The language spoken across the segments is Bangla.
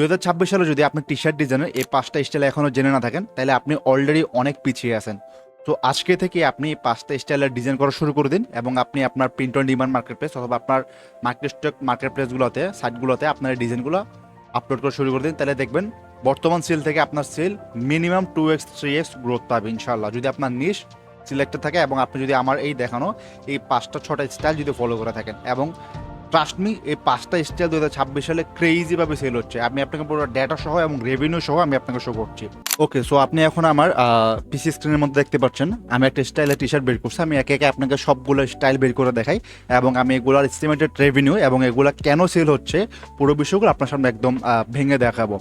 2026 সালে যদি আপনি টি শার্ট ডিজাইনের এই 5টা স্টাইল এখনও জেনে না থাকেন, তাহলে আপনি অলরেডি অনেক পিছিয়ে আছেন। তো আজকে থেকে আপনি এই 5টা স্টাইলের ডিজাইন করা শুরু করে দিন এবং আপনি আপনার print on demand market place অথবা আপনার মার্কেট প্লেসগুলোতে সাইটগুলোতে আপনার এই ডিজাইনগুলো আপলোড করা শুরু করে দিন। তাহলে দেখবেন বর্তমান সেল থেকে আপনার sell minimum 2x 3x growth পাবে ইনশাল্লাহ, যদি আপনার নিশ সিলেক্টেড থাকে এবং আপনি যদি আমার এই দেখানো এই 5টা 6টা স্টাইল যদি ফলো করে থাকেন। এবং ট্রাস্ট মি, এই 5টা স্টাইল 2026 সালে ক্রেজিভাবে সেল হচ্ছে। আমি আপনাকে পুরো ডেটা সহ এবং রেভিনিউ সহ আমি আপনাকে শো করছি। ওকে, সো আপনি এখন আমার পিসি স্ক্রিনের মধ্যে দেখতে পাচ্ছেন আমি একটা স্টাইলের টি শার্ট বের করছি। আমি একে একে আপনাকে সবগুলো স্টাইল বের করে দেখাই এবং আমি এগুলোর এস্টিমেটেড রেভিনিউ এবং এগুলা কেন সেল হচ্ছে পুরো বিষয়গুলো আপনার সামনে একদম ভেঙে দেখাবো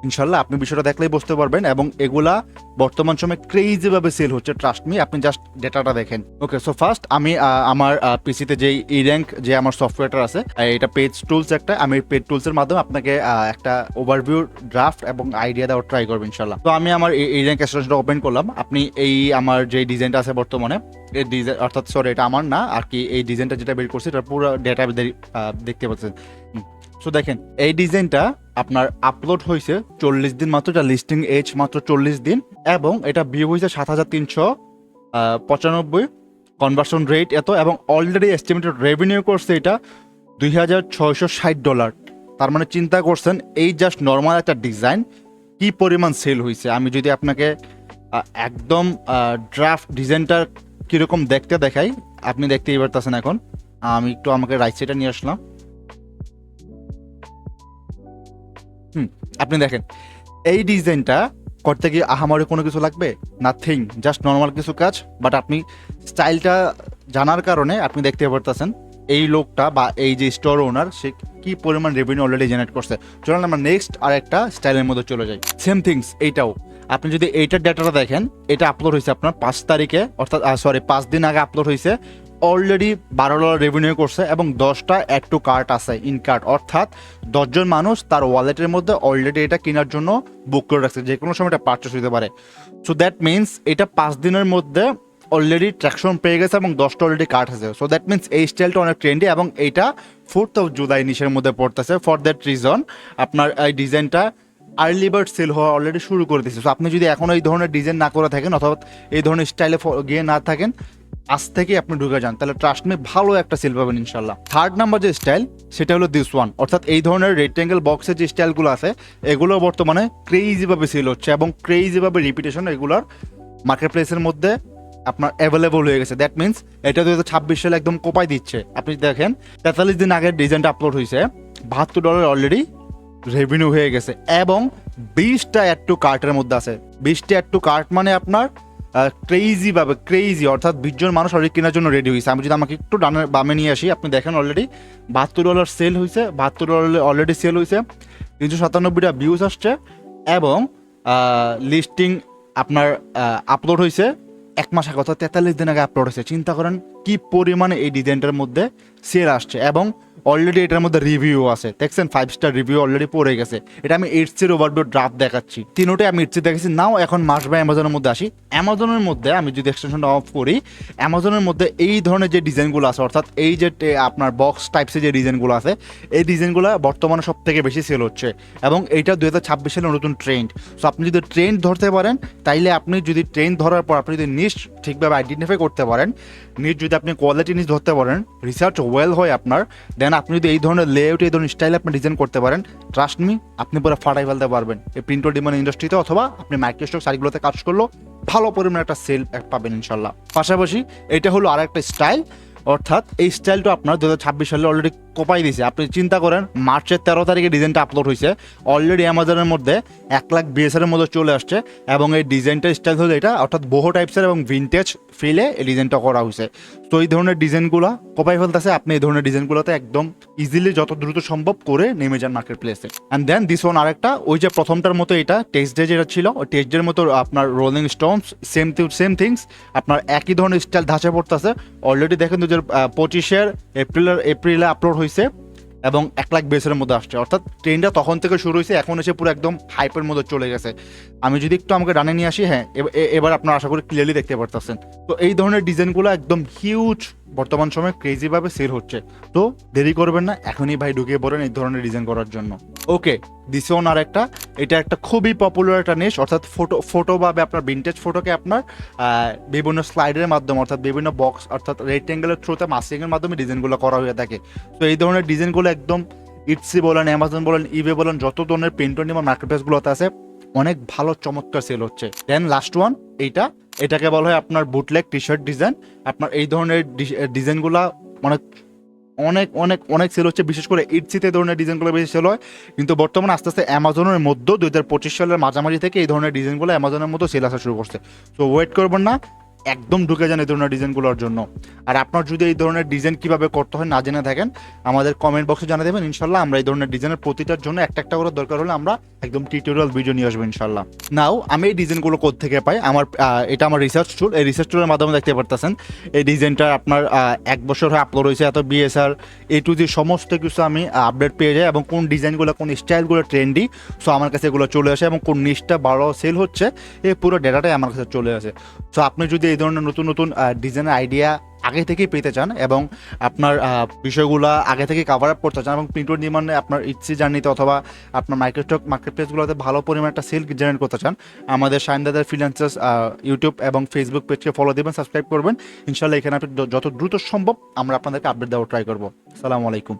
ইনশাল্লাহ। আপনি বিষয়টা দেখলেই বুঝতে পারবেন এবং এগুলা বর্তমান সময়ে ক্রেজিভাবে সেল হচ্ছে। ট্রাস্ট মি, আপনি জাস্ট ডেটাটা দেখেন। ওকে, সো ফার্স্ট আমি আমার পিসিতে যে ই র্যাঙ্ক যে আমার সফটওয়্যারটা আছে, এটা পেজ টুলস একটা, আমি পেজ টুলসের মাধ্যমে আপনাকে একটা ওভারভিউ ড্রাফট এবং আইডিয়া দেওয়ার ট্রাই করবো ইনশাল্লাহ। তো আমি আমার এই র্যাঙ্ক এক্সটেনশনটা ওপেন করলাম। আপনি এই আমার যে ডিজাইনটা আছে বর্তমানে এই ডিজাইন, অর্থাৎ সরি এটা আমার না আর কি, এই ডিজাইনটা যেটা বের করছি এটা পুরো ডেটা দেখতে পাচ্ছেন। সো দেখেন এই ডিজাইনটা আপনার আপলোড হয়েছে 40 দিন মাত্র, এটা লিস্টিং এজ মাত্র 40 দিন এবং এটা ভিউ হয়েছে 7395, কনভার্সন রেট এত এবং অলরেডি এস্টিমেটেড রেভিনিউ করছে এটা $2660। তার মানে চিন্তা করছেন এই জাস্ট নর্মাল একটা ডিজাইন কি পরিমাণ সেল হয়েছে। আমি যদি আপনাকে একদম ড্রাফট ডিজাইনটা কীরকম দেখতে দেখাই, আপনি দেখতেই পারতেছেন। এখন আমি একটু আমাকে রাইট সাইডে নিয়ে আসলাম। আপনি দেখেন এই ডিজাইনটা করতে গিয়ে আহামরি কোনো কিছু লাগবে, নাথিং, জাস্ট নর্মাল কিছু কাজ। বাট আপনি স্টাইলটা জানার কারণে আপনি দেখতে পারতেছেন এই লোকটা বা এই যে স্টোর ওনার সে কি পরিমাণ রেভিনিউ অলরেডি জেনারেট করছে। চলুন আমরা নেক্সট আর একটা স্টাইলের মধ্যে চলে যাই। সেম থিংস এইটাও আপনি যদি এইটার ডেটাটা দেখেন, এটা আপলোড হয়েছে আপনার 5 তারিখে, অর্থাৎ 5 দিন আগে আপলোড হয়েছে। অলরেডি $12 রেভিনিউ করছে এবং 10টা অ্যাড টু কার্ট আছে, ইন কার্ট, অর্থাৎ 10 জন মানুষ তার ওয়ালেটের মধ্যে অলরেডি এটা কেনার জন্য বুক করে রাখছে, যে কোনো সময় এটা পারচেস হতে পারে। সো দ্যাট মিনস এটা 5 দিনের মধ্যে অলরেডি ট্র্যাকশন পেয়ে গেছে এবং 10টা অলরেডি কার্ট আছে। সো দ্যাট মিনস এই স্টাইলটা অনেক ট্রেন্ডি এবং এইটা 4th of July নিশের মধ্যে পড়তেছে। ফর দ্যাট রিজন আপনার এই ডিজাইনটা আর্লি বার্ড সেল হওয়া অলরেডি শুরু করে দিচ্ছে। সো আপনি যদি এখনও এই ধরনের ডিজাইন না করে থাকেন অথবা এই ধরনের স্টাইলে গিয়ে না থাকেন, আজ থেকে আপনি ঢুকে যান, তাহলে ট্রাস্ট মে ভালো একটা সেল পাবেন ইনশাল্লাহ। থার্ড নাম্বার যে স্টাইল সেটা হলো দিস ওয়ান, অর্থাৎ এই ধরনের রেক্টেঙ্গেল বক্সের যে স্টাইলগুলো আছে এগুলো বর্তমানে ক্রেজিভাবে সেল হচ্ছে এবং ক্রেজিভাবে রিপিটেশন এগুলোর মার্কেট প্লেসের মধ্যে আপনার অ্যাভেলেবল হয়ে গেছে। দ্যাট মিনস এটা 2026 সালে একদম কোপাই দিচ্ছে। আপনি দেখেন 43 দিন আগের ডিজাইনটা আপলোড হয়েছে, $72 অলরেডি রেভিনিউ হয়ে গেছে এবং 20টা অ্যাড টু কার্টের মধ্যে আছে। 20টা অ্যাড টু কার্ট মানে আপনার ক্রেজি, অর্থাৎ 20 জন মানুষ অলরেডি কেনার জন্য রেডি হয়েছে। আমি যদি আমাকে একটু ডানের বামে নিয়ে আসি, আপনি দেখেন অলরেডি $72 সেল হয়েছে, $72 অলরেডি সেল হয়েছে, 397টা ভিউজ আসছে এবং লিস্টিং আপনার আপলোড হয়েছে 1 মাস আগে, অর্থাৎ 43 দিন আগে আপলোড হয়েছে। চিন্তা করেন কি পরিমাণে এই ডিজাইনটার মধ্যে সেল আসছে এবং অলরেডি এটার মধ্যে রিভিউ আছে, দেখছেন 5 স্টার রিভিউ অলরেডি পড়ে গেছে। এটা আমি এইটসের ওভারভিউ ড্রাফট দেখাচ্ছি, তিনোটাই আমি এইটসে দেখেছি। নাও এখন মাস বাই অ্যামাজনের মধ্যে আসি। অ্যামাজনের মধ্যে আমি যদি এক্সটেনশনটা অফ করি, অ্যামাজনের মধ্যে এই ধরনের যে ডিজাইনগুলো আছে, অর্থাৎ এই যে আপনার বক্স টাইপসের যে ডিজাইনগুলো আছে, এই ডিজাইনগুলো বর্তমানে সব থেকে বেশি সেল হচ্ছে এবং এইটা 2026 সালের নতুন ট্রেন্ড। সো আপনি যদি ট্রেন্ড ধরতে পারেন, তাইলে আপনি যদি ট্রেন্ড ধরার পর আপনি যদি নিশ ঠিকভাবে আইডেন্টিফাই করতে পারেন, নিশ যদি আপনি কোয়ালিটি নিশ ধরতে পারেন, রিসার্চ ওয়েল হয় আপনার, দেন আপনি যদি এই ধরনের লেআউট এই ধরনের স্টাইল আপনি ডিজাইন করতে পারেন, ট্রাস্ট মি আপনি পুরো ফাটাই ফেলতে পারবেন এই প্রিন্ট অন ডিমান্ড ইন্ডাস্ট্রিতে অথবা আপনি মাইক্রোস্টক সাইটগুলোতে কাজ করলেও ভালো পরিমাণে একটা সেল পাবেন ইনশাল্লাহ। পাশাপাশি এটা হলো আর একটা স্টাইল, অর্থাৎ এই স্টাইলটা আপনার 2026 সালে অলরেডি কোপাই দিয়েছে। আপনি চিন্তা করেন মার্চের 13 তারিখে ডিজাইনটা আপলোড হয়েছে, অলরেডি অ্যামাজনের মধ্যে 1,20,000-এর মধ্যে চলে আসছে এবং এই ডিজাইনটার স্টাইল হলো এটা, অর্থাৎ বহু টাইপসের এবং ভিনটেজ ফিলে এই ডিজাইনটা করা হয়েছে। তো এই ধরনের ডিজাইনগুলো কোপাই ফেলতেছে। আপনি এই ধরনের ডিজাইনগুলোতে একদম ইজিলি যত দ্রুত সম্ভব করে নেমে যান মার্কেট প্লেসে। অ্যান্ড দেন দিস ওয়ান আরেকটা, ওই যে প্রথমটার মতো এটা টেক্সট ডে যেটা ছিল, ওই টেক্সট ডের মতো আপনার রোলিং স্টোনস সেম থিংস আপনার একই ধরনের স্টাইল ধাঁচে পড়তেছে। অলরেডি দেখেন 2025-এর এপ্রিলে আপলোড হয়েছে এবং 1 লাখ বেসের মধ্যে আসছে, অর্থাৎ ট্রেনটা তখন থেকে শুরু হয়েছে, এখন এসে পুরো একদম হাইপের মধ্যে চলে গেছে। আমি যদি একটু আমাকে ডানে নিয়ে আসি, হ্যাঁ এবার আপনারা আশা করি ক্লিয়ারলি দেখতে পারতেছেন। তো এই ধরনের ডিজাইনগুলো একদম হিউজ বর্তমান সময়ে ক্রেজিভাবে সেল হচ্ছে। তো দেরি করবেন না, এখনই ভাই ঢুকিয়ে পড়েন এই ধরনের ডিজাইন করার জন্য। ওকে, দিস ওয়ান আর একটা, এটা একটা খুবই পপুলার একটা নিশ, অর্থাৎ ফটো ভাবে আপনার ভিন্টেজ ফটোকে আপনার বিভিন্ন স্লাইডের মাধ্যমে, অর্থাৎ বিভিন্ন বক্স অর্থাৎ রেক্টেঙ্গেলের থ্রুতে মাস্কিংয়ের মাধ্যমে ডিজাইনগুলো করা হয়ে থাকে। তো এই ধরনের ডিজাইনগুলো একদম ইটসি বলেন, অ্যামাজন বলেন, ইবে বলেন, যত ধরনের প্রিন্ট বা মার্কেটপ্লেসগুলোতে আছে অনেক ভালো চমৎকার সেল হচ্ছে। দেন লাস্ট ওয়ান এটাকে বলা হয় আপনার বুটলেগ টি শার্ট ডিজাইন। আপনার এই ধরনের ডিজাইনগুলা অনেক অনেক অনেক অনেক সেল হচ্ছে, বিশেষ করে ইটসিতে এই ধরনের ডিজাইনগুলো বেশি সেল হয়। কিন্তু বর্তমানে আস্তে আস্তে অ্যামাজনের মধ্যে 2025 সালের মাঝামাঝি থেকে এই ধরনের ডিজাইনগুলো অ্যামাজনের মধ্যে সেল আসা শুরু করছে। সো ওয়েট করবেন না, একদম ঢুকে যান এই ধরনের ডিজাইনগুলোর জন্য। আর আপনার যদি এই ধরনের ডিজাইন কীভাবে করতে হয় না জেনে থাকেন, আমাদের কমেন্ট বক্সে জানিয়ে দেবেন। ইনশাল্লাহ আমরা এই ধরনের ডিজাইনের প্রতিটার জন্য একটা একটা করে দরকার হলে আমরা একদম টিউটোরিয়াল ভিডিও নিয়ে আসবো ইনশাল্লাহ। নাও আমি এই ডিজাইনগুলো কোত্থেকে পাই, এটা আমার রিসার্চ টুল। এই রিসার্চ টুলের মাধ্যমে দেখতে পারতেছেন এই ডিজাইনটা আপনার 1 বছর হয়ে আপলোড হয়েছে, এত বিএসআর A to Z সমস্ত কিছু আমি আপডেট পেয়ে যাই, এবং কোন ডিজাইনগুলো কোন স্টাইলগুলো ট্রেন্ডি, সো আমার কাছে এগুলো চলে আসে, এবং কোন নিচটা ভালো সেল হচ্ছে এই পুরো ডেটাটাই আমার কাছে চলে আসে। সো আপনি যদি এই ধরনের নতুন নতুন ডিজাইনের আইডিয়া আগে থেকেই পেতে চান, এবং আপনার বিষয়গুলো আগে থেকে কাভার আপ করতে চান, এবং প্রিন্ট নির্মাণে আপনার ইটসি জার্নিতে অথবা আপনার মাইক্রোস্টক মার্কেটপ্লেসগুলোতে ভালো পরিমাণ একটা সেল জেনারেট করতে চান, আমাদের শাইন দাদার ফ্রিল্যান্সার্স ইউটিউব এবং ফেসবুক পেজকে ফলো দেবেন, সাবস্ক্রাইব করবেন। ইনশাল্লাহ এখানে আপনি যত দ্রুত সম্ভব আমরা আপনাদেরকে আপডেট দেওয়ার ট্রাই করবো। আসসালামু আলাইকুম।